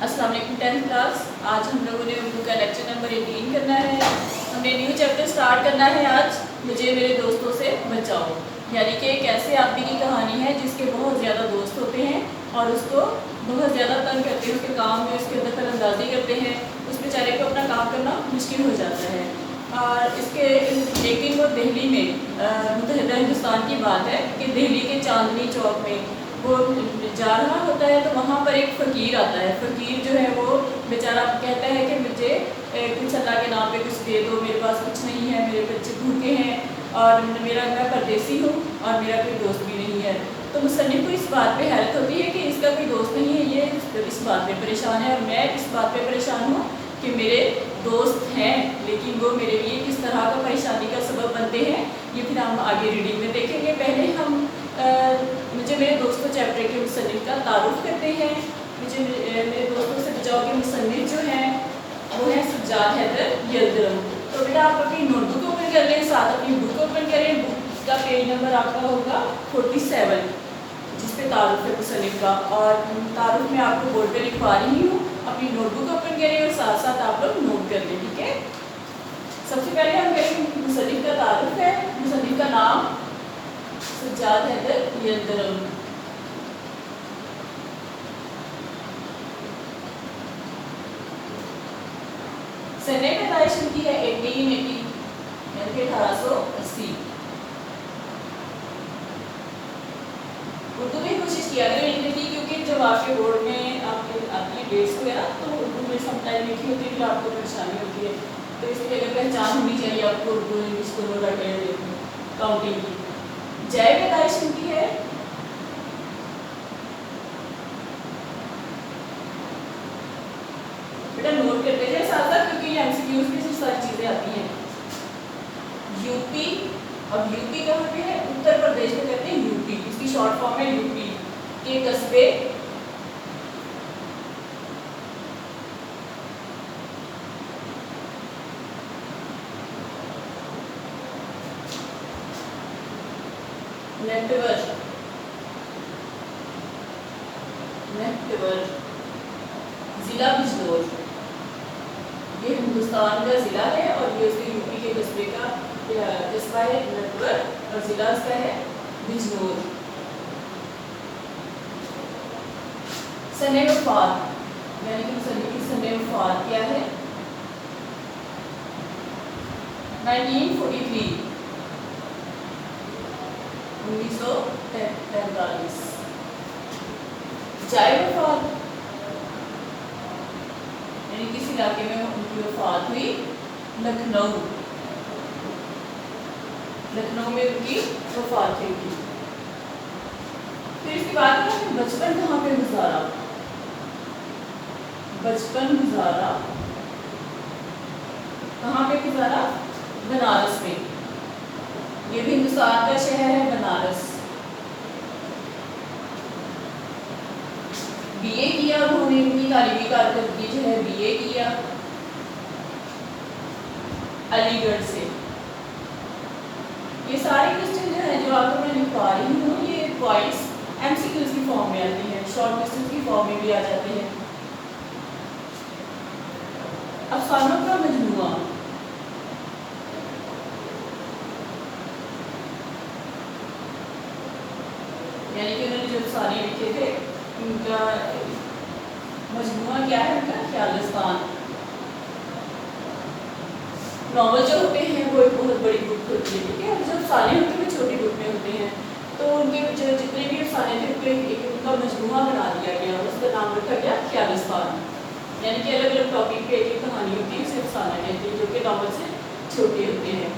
अस्सलाम वालेकुम 10th class. आज हम लोगों ने उर्दू का लेक्चर नंबर 18 करना है। हमने न्यू चैप्टर स्टार्ट करना है आज, मुझे मेरे दोस्तों से बचाओ। यानी कि एक ऐसे आदमी की कहानी है जिसके बहुत ज़्यादा दोस्त होते हैं और उसको बहुत ज़्यादा तंग करते हैं, उसके काम में उसके दखल अंदाजी करते हैं, उस बेचारे को अपना काम करना मुश्किल हो जाता है। और इसके एक दिन वो दिल्ली में मुतहदा हिंदुस्तान की बात है कि दिल्ली के चांदनी चौक में वो जा रहा होता है तो वहाँ पर एक फ़कीर आता है। फ़कीर जो है वो बेचारा कहता है कि मुझे कुछ अल्लाह के नाम पे कुछ दे दो, मेरे पास कुछ नहीं है, मेरे बच्चे भूखे हैं और मैं परदेसी हूँ और मेरा कोई दोस्त भी नहीं है। तो मुसन्निफ़ को इस बात पे हैरत होती है कि इसका कोई दोस्त नहीं है, ये इस बात पे परेशान है और मैं इस बात पे परेशान हूँ कि मेरे दोस्त हैं लेकिन वो मेरे लिए किस तरह का परेशानी का सबब बनते हैं, ये फिर हम आगे रीडिंग में देखेंगे। पहले हम मुझे मेरे दोस्तों चैप्टर के मुसन्निफ़ का तारुफ करते हैं। मुझे मेरे दोस्तों से बचाओ के मुसन्निफ़ जो हैं वो है सज्जाद हैदर यल्दरम। तो बेटा आप अपनी नोटबुक ओपन कर लें, साथ अपनी बुक ओपन करें। बुक का पेज नंबर आपका होगा 47 जिस पे तारुफ है मुसन्निफ़ का, और तारुफ मैं आपको बोर्ड पे लिखवा रही हूँ। अपनी नोटबुक ओपन करें और साथ साथ आप लोग नोट कर लें, ठीक है। सबसे पहले हम करेंगे मुसन्निफ़ का तारुफ है। मुसन्निफ़ का नाम सज्जाद हैदर यल्दरम। सने पैदाइश उनकी है 1880 यानी कि 1880। उर्दू में कोशिश किया करें लिखने की, क्योंकि जब आपके बोर्ड में आपकी डेट्स वगैरह तो उर्दू में समटाइम लिखी होती है, फिर आपको परेशानी होती है। तो इसलिए अगर पहचान होनी चाहिए आपको उर्दू इंग्लिश को काउंटिंग की। जय पैदाइश उनकी है बेटा नोट करते जाए साथ साथ, क्योंकि ये एमसीक्यूज में से सारी चीजें आती हैं। यूपी, अब यूपी कहाँ पे है? उत्तर प्रदेश में कहते हैं यूपी, इसकी शॉर्ट फॉर्म है यूपी के कस्बे नेटवर जिला बिजनौर, ये हिंदुस्तान का जिला है और ये उसके यूपी के कस्बे का कस्बा है नेटवर और जिला उसका है बिजनौर। सने वफात यानी कि मुसन्निफ़ की सने वफात क्या है? 1943 1943। जाए वफात यानी किस इलाके में उनकी वफात हुई? लखनऊ, लखनऊ में उनकी वफात हुई थी। फिर इसके बाद बचपन कहाँ पे गुजारा? बचपन गुजारा कहाँ पे गुजारा? बनारस में, ये भी हिंदुस्तान का शहर है बनारस। बीए किया उन्होंने, उनकी तालीमी कारकर्दगी जो है बीए किया अलीगढ़ से। ये सारे क्वेश्चन जो है जो आपको मैं लिखवा रही हूँ ये पॉइंट्स एमसीक्यूज की फॉर्म में आती हैं, शॉर्ट क्वेश्चन की फॉर्म में भी आ जाते हैं। अफसानों का मजमूआ यानी कि उन्होंने जो अफसाने लिखे थे उनका मजमूआ क्या है? उनका ख्यालिस्तान। नॉवल जो होते हैं वो एक बहुत बड़ी बुक होती है, ठीक है, और जो अफसाने होते हैं वो छोटी बुक में होते हैं। तो उनके जो जितने भी अफसाने थे उनका मजमूआ बना दिया गया और उसका नाम रखा गया ख्यालिस्तान। यानी कि अलग अलग टॉपिक पे एक कहानी होती है, उसे अफसाना कहते हैं, जो कि नॉवल से छोटे होते हैं।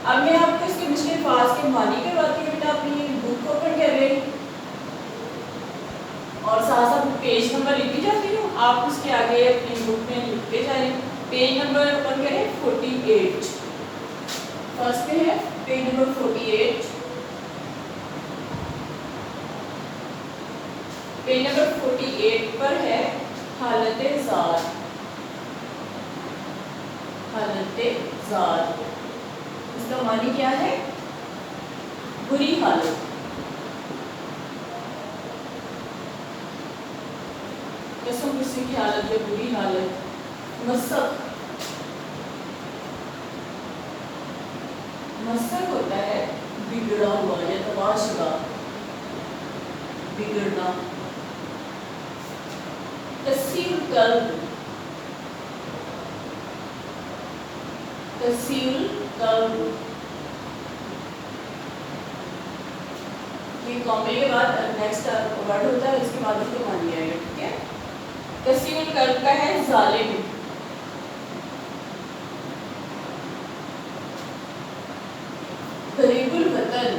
अब मैं आपको इसके मुश्किल अल्फाज के मानी करवाती हूँ। बेटा अपनी बुक ओपन कर लें और साथ साथ पेज नंबर लिखती जाती हूँ, आप उसके आगे अपनी बुक में लिखते जाएं। पेज नंबर ओपन करें 48, फर्स्ट पे है पेज नंबर 48। पेज नंबर 48 पर है हालत ज़ात। हालत ज़ात इसका मानी क्या है? बुरी हालत। कसम किसी की हालत है बुरी हालत। मसक, मसक होता है बिगड़ा हुआ या तबाशुदा, बिगड़ना। कसीर कल्ब, कसीर कल्ब, ये कॉमे के बाद नेक्स्ट वर्ड होता है, उसके बाद उसको मान लिया गया, ठीक है। कसीर कल्ब का है जालिम, गरीबुल वतन,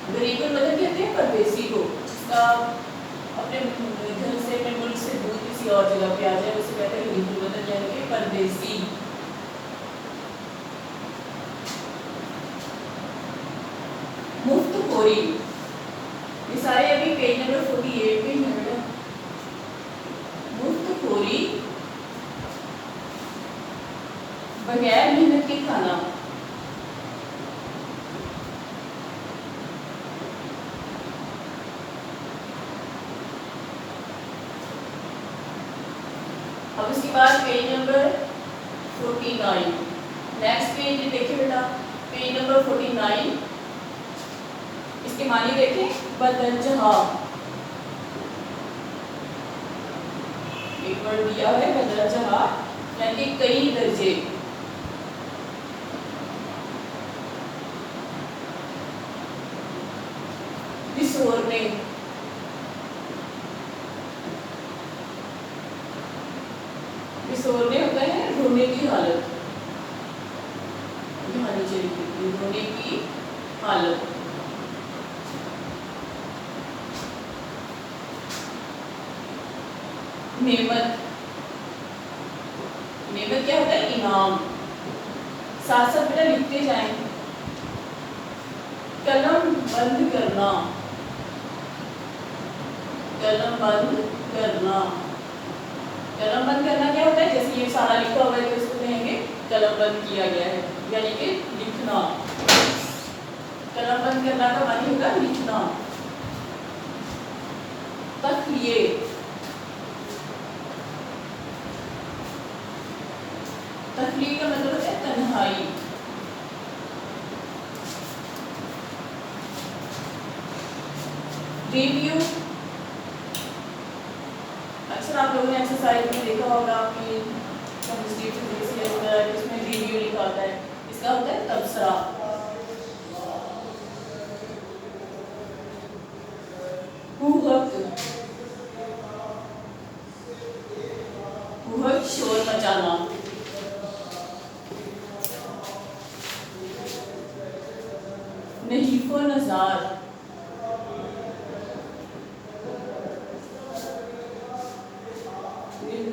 गरीबुल वतन कहते हैं परदेसी को, जिसका अपने घर से, अपने मुल्क से दूर किसी और जगह पे आ जाए, उसे कहते हैं गरीबुल वतन यानी कि परदेसी। मुफ्तखोरी, ये सारे अभी पेज नंबर 48 पे हैं बेटा। मुफ्तखोरी, बगैर मेहनत के खाना, अब इसके बाद पेज नंबर 49, नेक्स्ट पेज देखिए बेटा, पेज नंबर 49, इसके मानी देखें, बदरजहा, एक वर्ड दिया है बदरजहा यानी कई दर्जे। बिसोरने, बिसोरने होता है रोने की हालत, यहाँ नीचे लिखिए, रोने की हालत। नेमत, नेमत क्या होता है, इनाम। साथ साथ बेटा लिखते जाएं। कलम बंद करना, कलम बंद करना, कलम बंद करना क्या होता है, जैसे ये सारा लिखा हुआ है तो इसको कहेंगे कलम बंद किया गया है, यानी कि लिखना। कलम बंद करना का मानी होगा लिखना। तखलिए, तखलिए का मतलब है तन्हाई। रिव्यू, अक्सर आप लोगों ने एक्सरसाइज में देखा होगा कि इसमें रिव्यू लिखा होता है, इसका होता है तबसरा। हुहक, शोर मचाना। नहीफो नजार,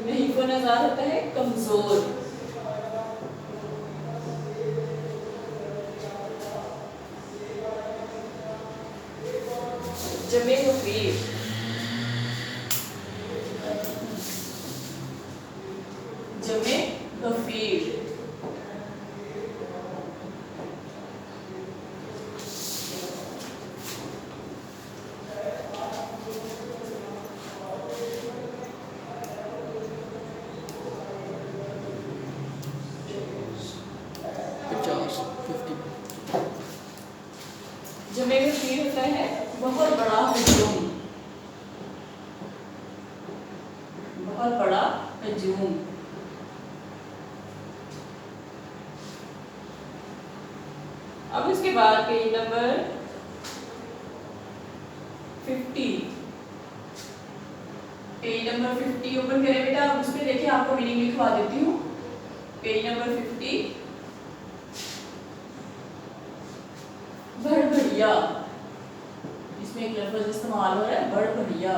नहीफो नजार होता है कमजोर। जमे गफीर, जमे गफीर। जमे गफीर होता है बहुत बड़ा हजूम, बहुत बड़ा हजूम। अब इसके बाद page number 50, page number 50 open करें बेटा। अब उसमें देखिए आपको मीनिंग लिखवा देती हूँ। पेज नंबर 50, बड़बड़िया, इसमें एक लफ्ज इस्तेमाल हो रहा है बड़बड़िया,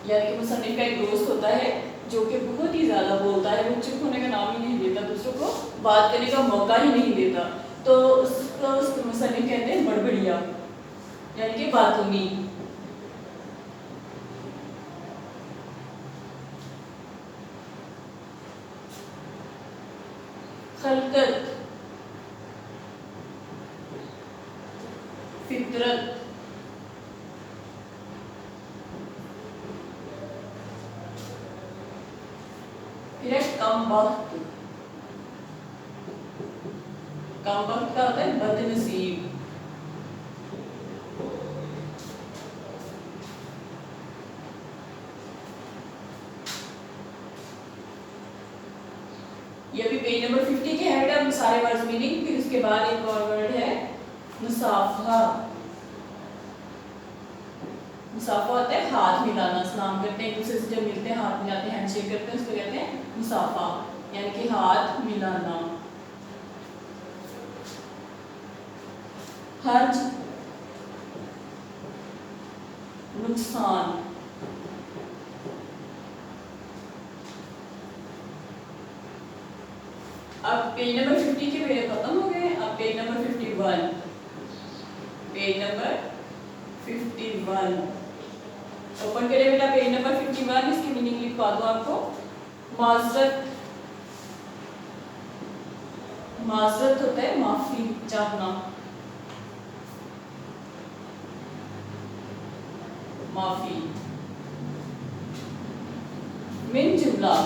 यानी कि मुसन्निफ का एक दोस्त होता है जो कि बहुत ही ज्यादा बोलता है, वो चुप होने का नाम ही नहीं देता, दूसरों को बात करने का मौका ही नहीं देता, तो उसको मुसन्निफ कहते हैं बड़बड़िया यानी कि बातूनी। खलकत, फितरत, फिर है कम वक्त। कम वक्त का होता है बदनसीब। ये भी पेज नंबर 50 के है बेटा, सारे वर्ड्स मीनिंग। फिर उसके बाद एक और वर्ड है मुसाफा। मुसाफा होता है हाथ मिलाना, सलाम करते हैं एक दूसरे से, जब मिलते हैं हाथ मिलाते हैं, हैंडशेक करते हैं, उसको कहते हैं मुसाफा, यानी कि हाथ मिलाना। हर्ज, नुकसान। अब पेज नंबर 50 के पेज खत्म हो गए। अब page number 51, page number 51 open करिए बेटा। पेज नंबर 51, इसकी मीनिंग लिखवा दो आपको। माजरत, माजरत होता है माफी चाहना, माफी। मिन जुमला,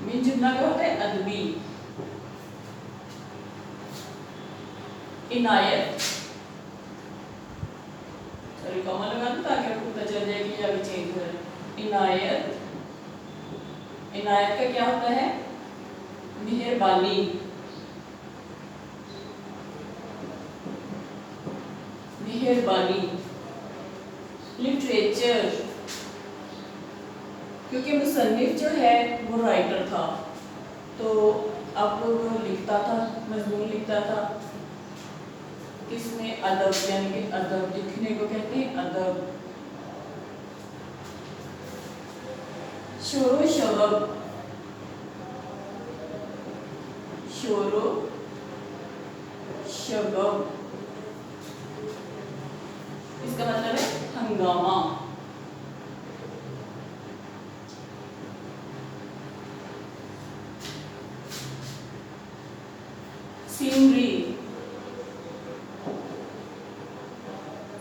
मिन जुमला क्या होता है अदबी। इनायत, सॉरी कॉमा लगा दो ताकि आपको पता चल जाए कि अभी चेंज हो रहा है। इनायत, इनायत का क्या होता है मेहरबानी। मेहरबानी। लिटरेचर, क्योंकि मुसन्निफ जो है वो राइटर था, तो अब वो लिखता था, मजमून लिखता था किसमें, अदब, यानी कि अदब लिखने को कहते हैं अदब। शोरो शबब, शोरो शबब, इसका मतलब है हंगामा। सीनरी,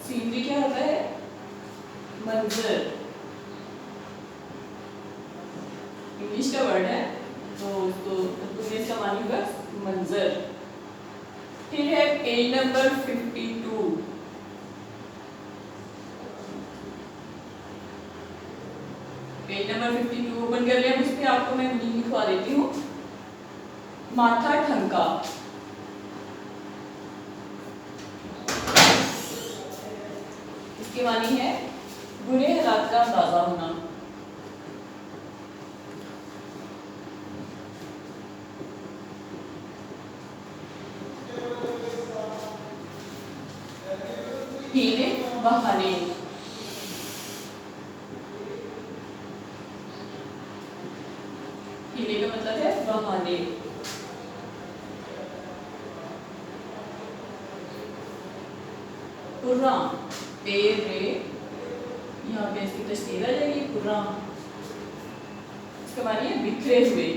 सीनरी क्या होता है मंजर। इंग्लिश का वर्ड है तो उसको इंग्लिश का मानी होगा मंजर। फिर है page number 52, page number 52 open कर लिया। उस पर आपको मैं मीनिंग लिखवा देती हूँ। माथा ठनका, इसकी मानी है बुरे हालात का अंदाजा होना। हीले बहाने, हीले का मतलब है बहाने। पुर्रा, तेरे, यहाँ पे इसकी तस्वीर आ जाएगी पुर्रा। इसका मानी है बिखरे हुए,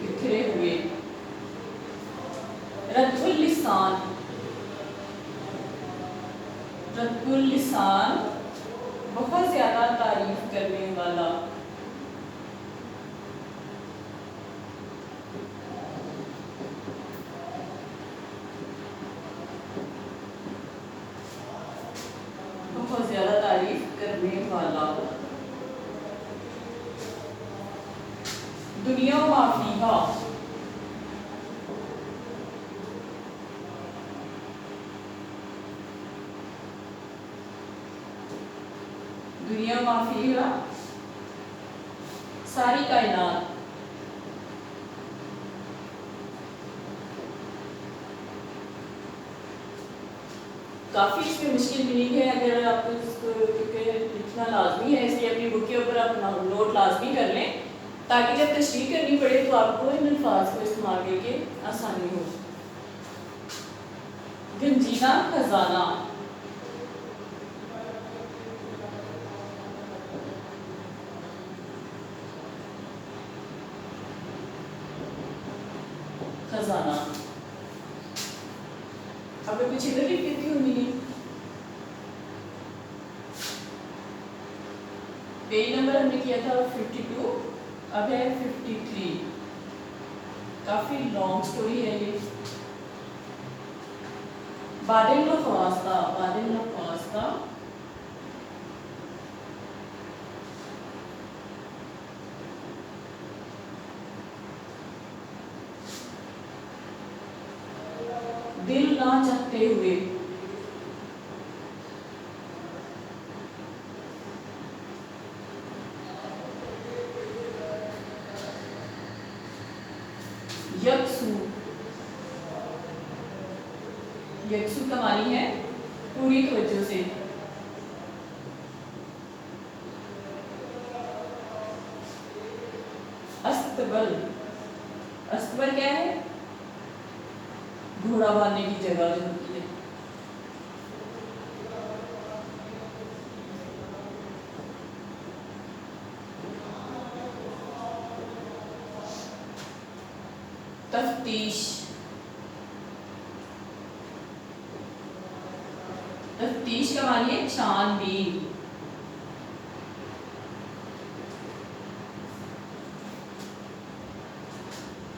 बिखरे हुए। रद्दुल लिसान, रद्दुल लिसान बहुत ज्यादा तारीफ करने वाला। बहुत ज्यादा तारीफ करने वाला। दुनिया माफीहा, दुनिया माफीहा सारी कायनात। काफी इसमें मुश्किल मीनिंग है, अगर आपको इसको लिखना लाजमी है, इसलिए अपनी बुक के ऊपर अपना नोट लाजमी कर लें, ताकि जब तशरीह करनी पड़े तो आपको इन अल्फाज को इस्तेमाल करके आसानी हो। गंजीना खजाना, खजाना। अब मैं कुछ इधर लिख देती हूँ मीनिंग। पेज नंबर हमने किया था 52, अब है 53। काफी लॉन्ग स्टोरी है ये। बादल न ख्वास्ता, बादल न ख्वास्ता, दिल ना चाहते हुए, यकसू, यकसू का मानी है पूरी तवज्जो से। अस्तबल, अस्तबल क्या है? घोड़ा बांधने की जगह जो होती है। तफ्तीश, तफ्तीश का मानी है छानबीन।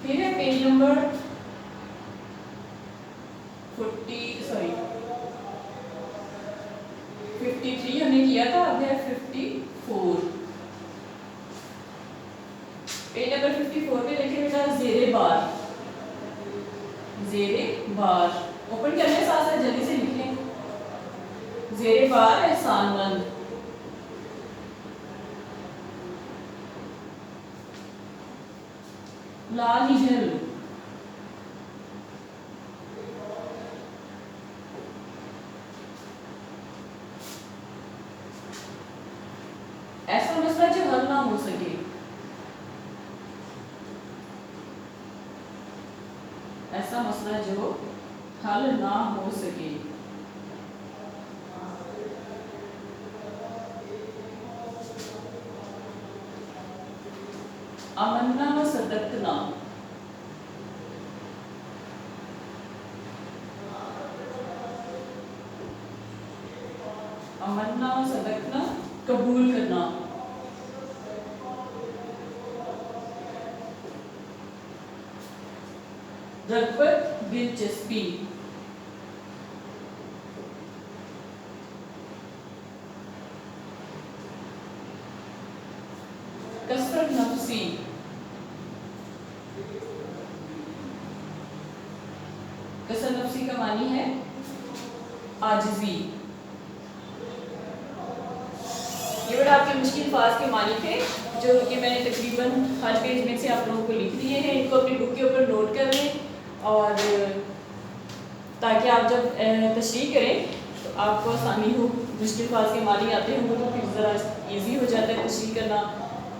फिर है पेज नंबर 53 हमने किया था, अब है 54। पेज नंबर 54 पे देखिए बेटा, जेरे बार, जेरे बार ओपन करने साथ साथ जल्दी से लिख लें। जेरे बार एहसानमंद, लाहिजल, ऐसा मसला जो हल ना हो सके, ऐसा मसला जो हल ना हो सके। अमन्ना व सदकना, अमन्ना व सदकना कबूल करना। रग़बत दिलचस्पी, कसरत नफ्सी, कसरत नफ्सी का मानी है आजिज़ी। ये बड़ा आपके मुश्किल अल्फाज के मानी थे जो कि मैंने तकरीबन हर पेज में से आप लोगों को लिख दिए हैं। इनको अपनी बुक के ऊपर नोट कर लें और ताकि आप जब तशरीह करें तो आपको आसानी हो। मुश्किल अल्फाज के मानी आते होंगे तो फिर ज़रा ईजी हो जाता है तशरीह करना।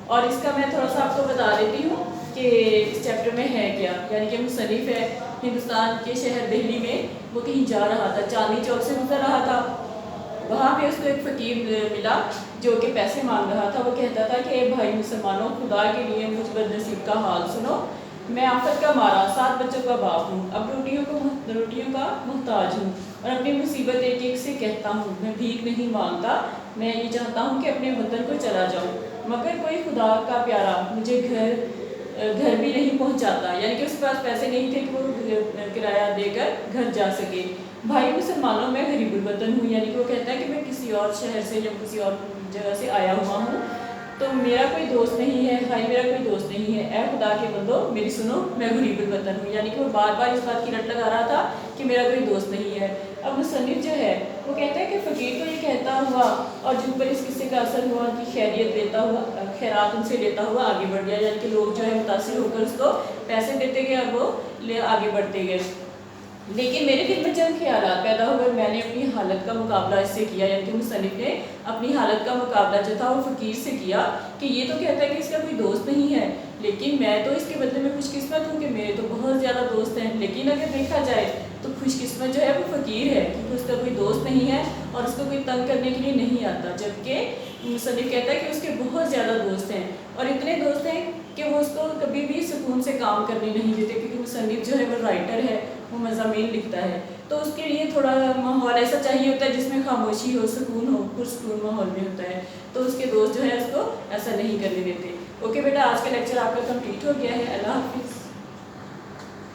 और इसका मैं थोड़ा सा आपको बता देती हूँ कि इस चैप्टर में है क्या। यानी कि मुसन्निफ़ है हिंदुस्तान के शहर दिल्ली में, वो कहीं जा रहा था, चांदनी चौक से गुजर रहा था। वहाँ पे उसको एक फ़कीर मिला जो कि पैसे मांग रहा था। वो कहता था कि भाई मुसलमानों, खुदा के लिए मुझ बदनसीब का हाल सुनो, मैं आफत का मारा 7 बच्चों का बाप हूँ, अब रोटियों का मोहताज हूँ और अपनी मुसीबत एक एक से कहता हूँ। मैं भीख नहीं मांगता, मैं ये चाहता हूँ कि अपने वतन को चला जाऊँ, मगर कोई खुदा का प्यारा मुझे घर भी नहीं पहुँचाता। यानी कि उसके पास पैसे नहीं थे कि वो किराया देकर घर जा सके। भाई मुसलमानों, मैं गरीबुल वतन हूँ। यानी कि वो कहता है कि मैं किसी और शहर से या किसी और जगह से आया हुआ हूँ, तो मेरा कोई दोस्त नहीं है, भाई मेरा कोई दोस्त नहीं है। ऐ खुदा के बंदो मेरी सुनो, मैं गरीबुल वतन हूँ। यानी कि वो बार बार इस बात की रट लगा रहा था कि मेरा कोई दोस्त नहीं है। अब मुसन्निफ़ जो है वो कहता है कि फ़कीर तो ये कहता हुआ और जिन पर इस किस्से का असर हुआ कि खैरियत लेता हुआ, खैरात उनसे लेता हुआ आगे बढ़ गया। यानी कि लोग जो है मुतासिर होकर उसको पैसे देते गए और वो आगे बढ़ते गए। लेकिन मेरे दिल में जब ख्यालात पैदा हुए, मैंने अपनी हालत का मुकाबला इससे किया। यानी कि मुसन्निफ़ ने अपनी हालत का मुकाबला जो था वो फ़कीर से किया कि ये तो कहता है कि इसका कोई दोस्त नहीं है, लेकिन मैं तो इसके बदले में खुशकिस्मत हूँ कि मेरे तो बहुत ज़्यादा दोस्त हैं। लेकिन अगर देखा जाए तो खुशकिस्मत जो है वो फ़कीर है क्योंकि उसका कोई दोस्त नहीं है और उसको कोई तंग करने के लिए नहीं आता। जबकि मुसन्निफ़ कहता है कि उसके बहुत ज़्यादा दोस्त हैं और इतने दोस्त हैं कि वो उसको कभी भी सुकून से काम करने नहीं देते, क्योंकि संदीप जो है वो राइटर है, वो मज़ामीन लिखता है, तो उसके लिए थोड़ा माहौल ऐसा चाहिए होता है जिसमें खामोशी हो, सुकून हो, पुरसुकून माहौल में होता है। तो उसके दोस्त जो है उसको ऐसा नहीं करने देते। ओके बेटा, आज का लेक्चर आपका कंप्लीट हो गया है। अल्लाह हाफिज़।